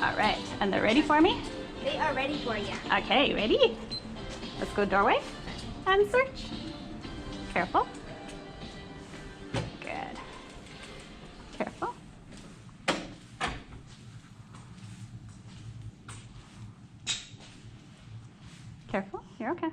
All right, and they're ready for me? They are ready for you. Okay, ready? Let's go doorway and search. Careful. Good. Careful. Careful, you're okay.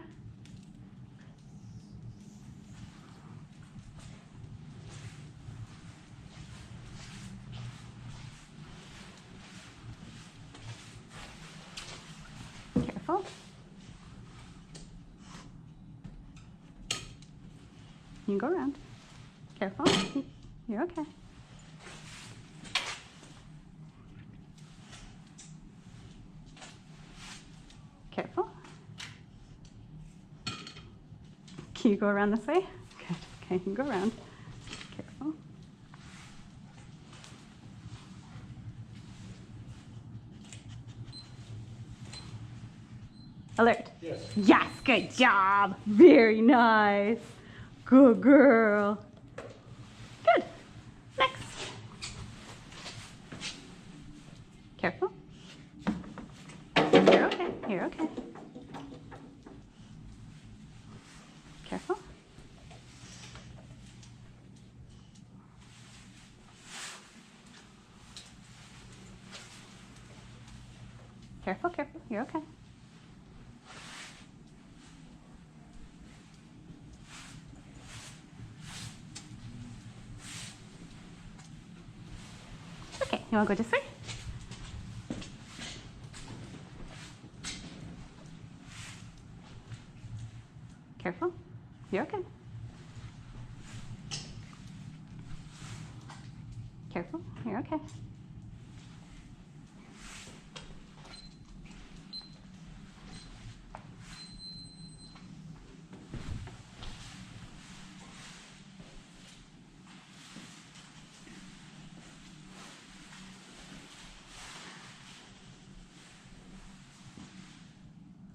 Careful. You can go around. Careful. You're okay. Careful. Can you go around this way? Good. Okay, you can go around. Careful. Alert. Yes. Yes, good job. Very nice. Good girl. Good. Next. Careful. You're okay. You're okay. Careful. Careful, careful. You're okay. Okay, you want to go this way? Careful. You're okay. Careful. You're okay.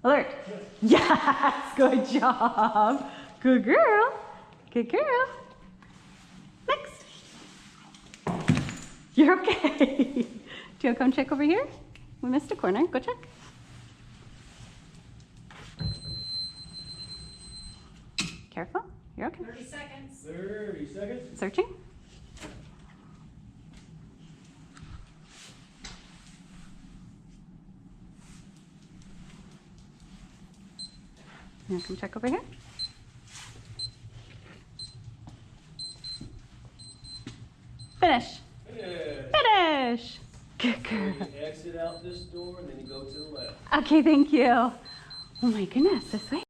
Alert. Yes, good job. Good girl. Good girl. Next. You're okay. Do you want to come check over here? We missed a corner. Go check. Careful. You're okay. 30 seconds. 30 seconds. Searching. You can check over here. Finish. Finish. Good girl. You exit out this door and then you go to the left. Okay, thank you. Oh my goodness, this way.